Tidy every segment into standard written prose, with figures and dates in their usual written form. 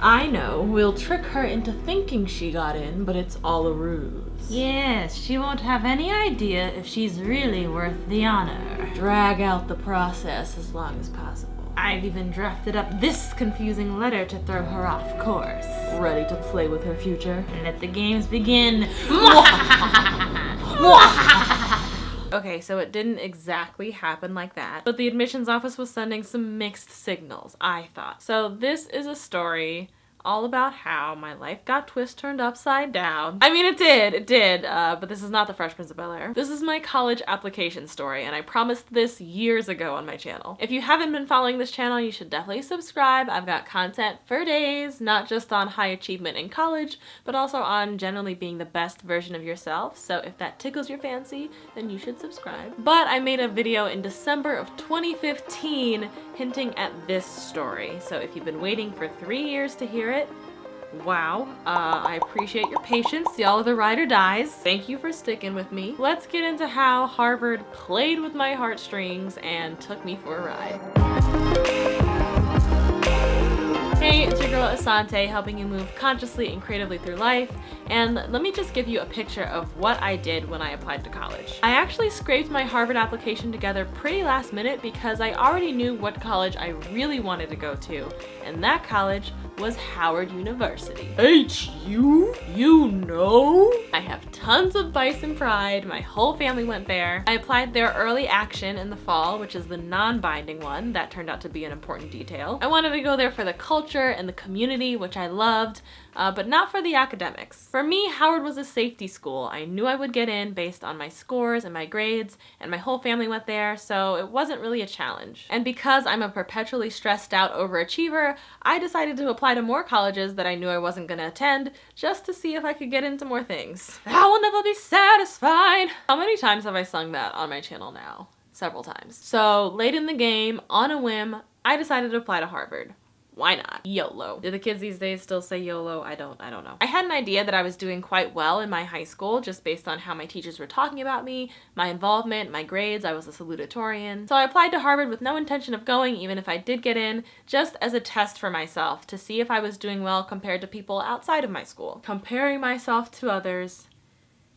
I know. We'll trick her into thinking she got in, but it's all a ruse. Yes, she won't have any idea if she's really worth the honor. Drag out the process as long as possible. I've even drafted up this confusing letter to throw her off course. Ready to play with her future? Let the games begin. Okay, so it didn't exactly happen like that, but the admissions office was sending some mixed signals, I thought. So this is a story all about how my life got turned upside down. I mean, it did, but this is not the Fresh Prince of Bel-Air. This is my college application story, and I promised this years ago on my channel. If you haven't been following this channel, you should definitely subscribe. I've got content for days, not just on high achievement in college, but also on generally being the best version of yourself. So if that tickles your fancy, then you should subscribe. But I made a video in December of 2015 hinting at this story. So if you've been waiting for 3 years to hear it, wow, I appreciate your patience. Y'all are the ride or dies. Thank you for sticking with me. Let's get into how Harvard played with my heartstrings and took me for a ride. Hey, it's your girl Asante, helping you move consciously and creatively through life. And let me just give you a picture of what I did when I applied to college. I actually scraped my Harvard application together pretty last minute because I already knew what college I really wanted to go to, and that college was Howard University. HU? You know? I have tons of bison pride. My whole family went there. I applied their early action in the fall, which is the non-binding one. That turned out to be an important detail. I wanted to go there for the culture and the community, which I loved, but not for the academics. For me, Howard was a safety school. I knew I would get in based on my scores and my grades, and my whole family went there, so it wasn't really a challenge. And because I'm a perpetually stressed out overachiever, I decided to apply to more colleges that I knew I wasn't going to attend just to see if I could get into more things. I will never be satisfied. How many times have I sung that on my channel now? Several times. So late in the game, on a whim, I decided to apply to Harvard. Why not? YOLO. Do the kids these days still say YOLO? I don't know. I had an idea that I was doing quite well in my high school just based on how my teachers were talking about me, my involvement, my grades. I was a salutatorian. So I applied to Harvard with no intention of going, even if I did get in, just as a test for myself to see if I was doing well compared to people outside of my school. Comparing myself to others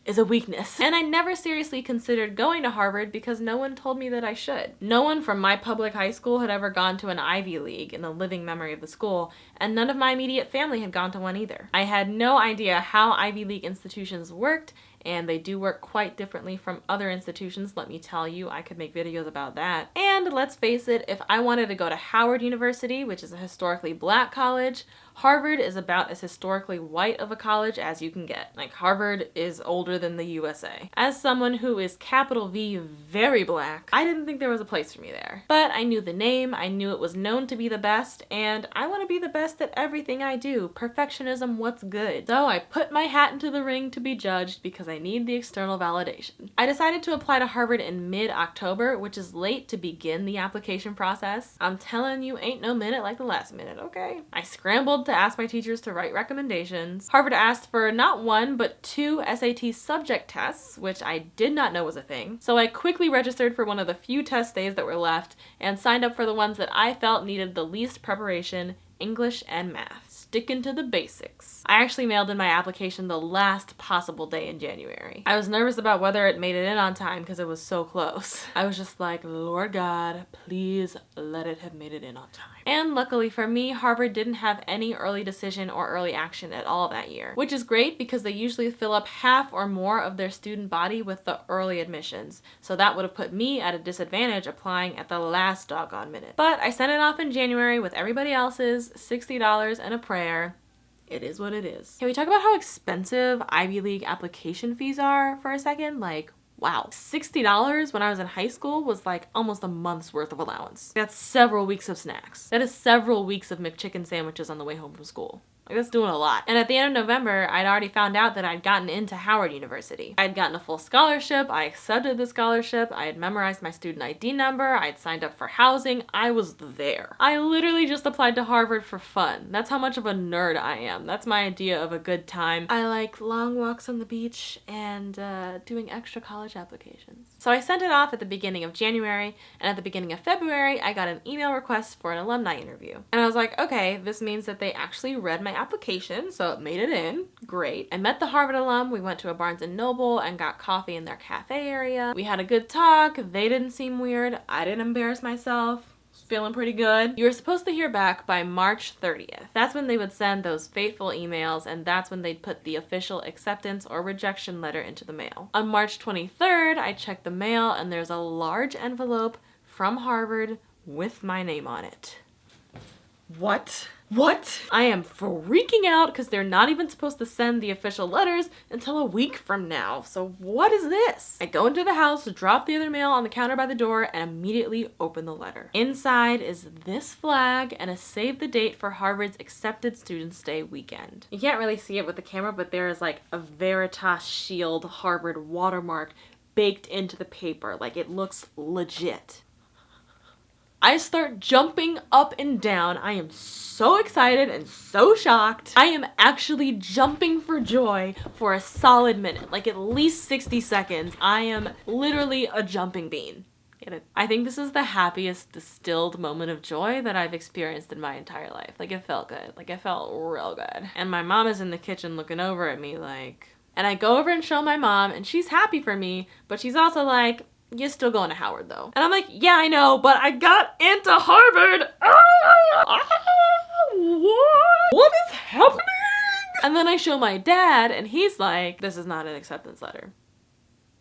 is a weakness. And I never seriously considered going to Harvard because no one told me that I should. No one from my public high school had ever gone to an Ivy League in the living memory of the school, and none of my immediate family had gone to one either. I had no idea how Ivy League institutions worked, and they do work quite differently from other institutions, let me tell you. I could make videos about that. And let's face it, if I wanted to go to Howard University, which is a historically black college, Harvard is about as historically white of a college as you can get. Like, Harvard is older than the USA. As someone who is capital V very black, I didn't think there was a place for me there. But I knew the name, I knew it was known to be the best, and I want to be the best at everything I do. Perfectionism, what's good? So I put my hat into the ring to be judged because I need the external validation. I decided to apply to Harvard in mid-October, which is late to begin the application process. I'm telling you, ain't no minute like the last minute, okay? I scrambled to ask my teachers to write recommendations. Harvard asked for not one, but 2 SAT subject tests, which I did not know was a thing. So I quickly registered for one of the few test days that were left and signed up for the ones that I felt needed the least preparation: English and math. Sticking to the basics. I actually mailed in my application the last possible day in January. I was nervous about whether it made it in on time because it was so close. I was just like, Lord God, please let it have made it in on time. And luckily for me, Harvard didn't have any early decision or early action at all that year, which is great because they usually fill up half or more of their student body with the early admissions. So that would have put me at a disadvantage applying at the last doggone minute. But I sent it off in January with everybody else's, $60 and a prayer. It is what it is. Can we talk about how expensive Ivy League application fees are for a second? Like, wow. $60 when I was in high school was like almost a month's worth of allowance. That's several weeks of snacks. That is several weeks of McChicken sandwiches on the way home from school. Like, that's doing a lot. And at the end of November, I'd already found out that I'd gotten into Howard University. I'd gotten a full scholarship. I accepted the scholarship. I had memorized my student ID number. I'd signed up for housing. I was there. I literally just applied to Harvard for fun. That's how much of a nerd I am. That's my idea of a good time. I like long walks on the beach and doing extra college college applications. So I sent it off at the beginning of January, and at the beginning of February, I got an email request for an alumni interview. And I was like, okay, this means that they actually read my application, so it made it in. Great. I met the Harvard alum. We went to a Barnes & Noble and got coffee in their cafe area. We had a good talk. They didn't seem weird. I didn't embarrass myself. Feeling pretty good. You were supposed to hear back by March 30th. That's when they would send those fateful emails, and that's when they'd put the official acceptance or rejection letter into the mail. On March 23rd, I checked the mail, and there's a large envelope from Harvard with my name on it. What? What? I am freaking out because they're not even supposed to send the official letters until a week from now. So what is this? I go into the house, drop the other mail on the counter by the door, and immediately open the letter. Inside is this flag and a save the date for Harvard's accepted students day weekend. You can't really see it with the camera, but there is like a Veritas Shield Harvard watermark baked into the paper. Like, it looks legit. I start jumping up and down. I am so excited and so shocked. I am actually jumping for joy for a solid minute, like at least 60 seconds. I am literally a jumping bean. Get it? I think this is the happiest distilled moment of joy that I've experienced in my entire life. Like, it felt good. Like, it felt real good. And my mom is in the kitchen looking over at me like, and I go over and show my mom, and she's happy for me, but she's also like, you're still going to Howard though. And I'm like, yeah, I know, but I got into Harvard. What is happening? And then I show my dad, and he's like, this is not an acceptance letter.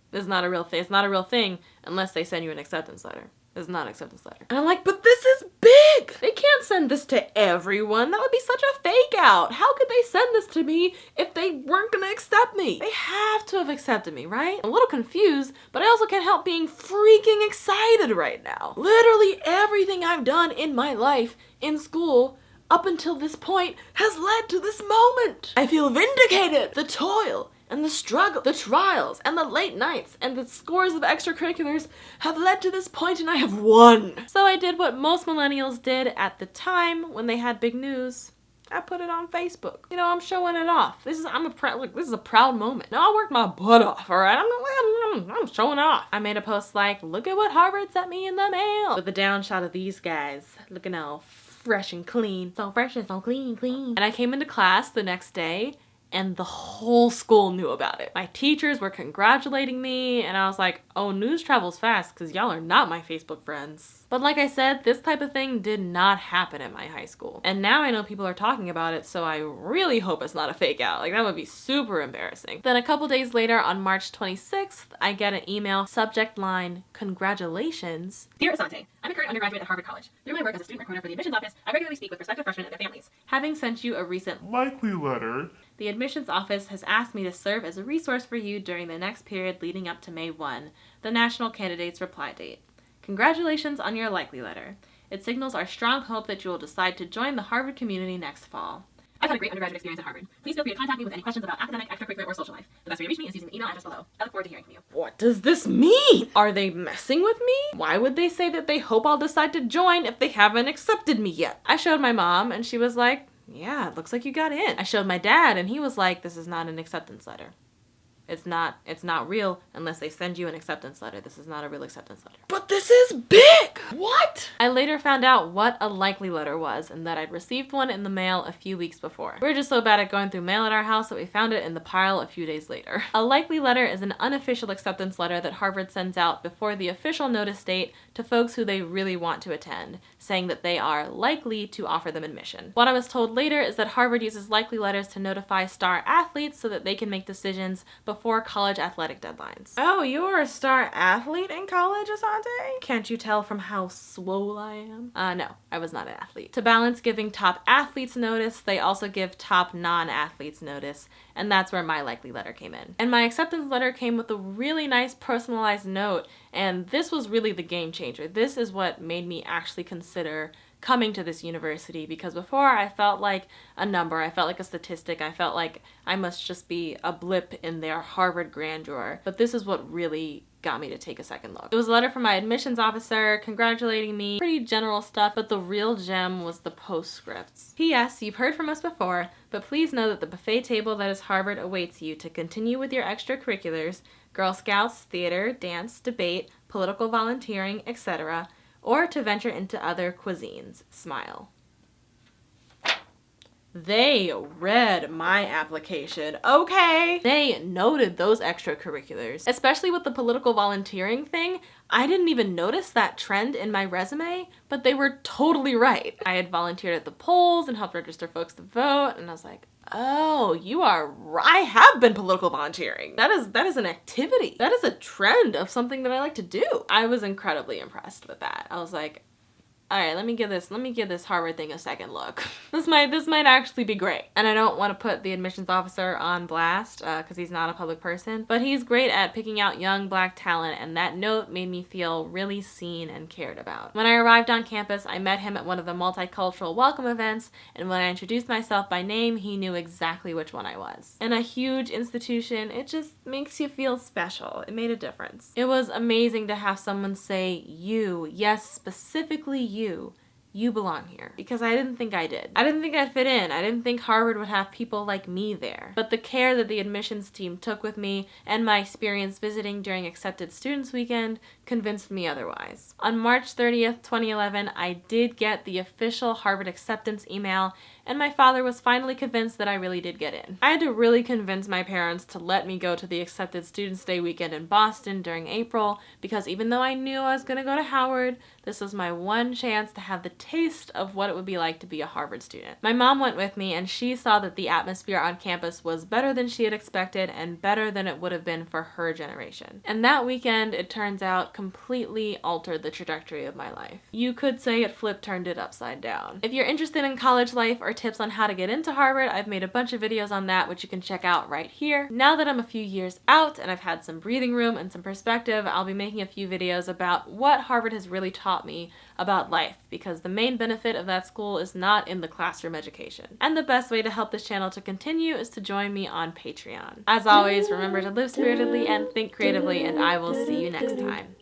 This is not a real thing. It's not a real thing unless they send you an acceptance letter. This is not an acceptance letter. And I'm like, but this is big. They can't send this to everyone. That would be such a fake out. How could they send this to me if they weren't gonna accept me? They have to have accepted me, right? I'm a little confused, but I also can't help being freaking excited right now. Literally everything I've done in my life, in school, up until this point, has led to this moment. I feel vindicated. The toil and the struggle, the trials, and the late nights, and the scores of extracurriculars have led to this point, and I have won. So I did what most millennials did at the time when they had big news. I put it on Facebook. You know, I'm showing it off. This is a proud moment. Now I worked my butt off, all right? I'm showing it off. I made a post like, look at what Harvard sent me in the mail, with a down shot of these guys looking all fresh and clean. So fresh and so clean. And I came into class the next day, and the whole school knew about it. My teachers were congratulating me, and I was like, oh, news travels fast because y'all are not my Facebook friends. But like I said, this type of thing did not happen at my high school. And now I know people are talking about it, so I really hope it's not a fake out. Like, that would be super embarrassing. Then a couple days later, on March 26th, I get an email, subject line, congratulations. Dear Asante, I'm a current undergraduate at Harvard College. Through my work as a student recruiter for the admissions office, I regularly speak with prospective freshmen and their families. Having sent you a recent likely letter, the admissions office has asked me to serve as a resource for you during the next period leading up to May 1, the national candidate's reply date. Congratulations on your likely letter. It signals our strong hope that you will decide to join the Harvard community next fall. I've had a great undergraduate experience at Harvard. Please feel free to contact me with any questions about academic, extracurricular, or social life. The best way to reach me is using the email address below. I look forward to hearing from you. What does this mean? Are they messing with me? Why would they say that they hope I'll decide to join if they haven't accepted me yet? I showed my mom, and she was like, yeah, it looks like you got in. I showed my dad, and he was like, this is not an acceptance letter. It's not real unless they send you an acceptance letter. This is not a real acceptance letter. But this is big! What? I later found out what a likely letter was and that I'd received one in the mail a few weeks before. We were just so bad at going through mail at our house that we found it in the pile a few days later. A likely letter is an unofficial acceptance letter that Harvard sends out before the official notice date to folks who they really want to attend, saying that they are likely to offer them admission. What I was told later is that Harvard uses likely letters to notify star athletes so that they can make decisions before college athletic deadlines. Oh, you were a star athlete in college, Asante? Can't you tell from how swole I am? No, I was not an athlete. To balance giving top athletes notice, they also give top non-athletes notice, and that's where my likely letter came in. And my acceptance letter came with a really nice personalized note, and this was really the game changer. This is what made me actually consider coming to this university, because before I felt like a number, I felt like a statistic, I felt like I must just be a blip in their Harvard grandeur. But this is what really got me to take a second look. It was a letter from my admissions officer congratulating me, pretty general stuff, but the real gem was the postscripts. P.S. You've heard from us before, but please know that the buffet table that is Harvard awaits you to continue with your extracurriculars, Girl Scouts, theater, dance, debate, political volunteering, etc., or to venture into other cuisines. Smile. They read my application, okay? They noted those extracurriculars, especially with the political volunteering thing. I didn't even notice that trend in my resume, but they were totally right. I had volunteered at the polls and helped register folks to vote, and I was like, oh, I have been political volunteering. That is an activity. That is a trend of something that I like to do. I was incredibly impressed with that. I was like, all right, let me give this Harvard thing a second look. This might actually be great. And I don't want to put the admissions officer on blast because he's not a public person, but he's great at picking out young Black talent, and that note made me feel really seen and cared about. When I arrived on campus, I met him at one of the multicultural welcome events, and when I introduced myself by name, he knew exactly which one I was. In a huge institution, it just makes you feel special. It made a difference. It was amazing to have someone say, you, yes, specifically you belong here, because I didn't think I did. I didn't think I'd fit in. I didn't think Harvard would have people like me there. But the care that the admissions team took with me and my experience visiting during Accepted Students Weekend convinced me otherwise. On March 30th, 2011, I did get the official Harvard acceptance email, and my father was finally convinced that I really did get in. I had to really convince my parents to let me go to the Accepted Students Day weekend in Boston during April, because even though I knew I was going to go to Howard, this was my one chance to have the taste of what it would be like to be a Harvard student. My mom went with me, and she saw that the atmosphere on campus was better than she had expected and better than it would have been for her generation. And that weekend, it turns out, completely altered the trajectory of my life. You could say it turned it upside down. If you're interested in college life or tips on how to get into Harvard, I've made a bunch of videos on that, which you can check out right here. Now that I'm a few years out and I've had some breathing room and some perspective, I'll be making a few videos about what Harvard has really taught me about life, because the main benefit of that school is not in the classroom education. And the best way to help this channel to continue is to join me on Patreon. As always, remember to live spiritedly and think creatively, and I will see you next time.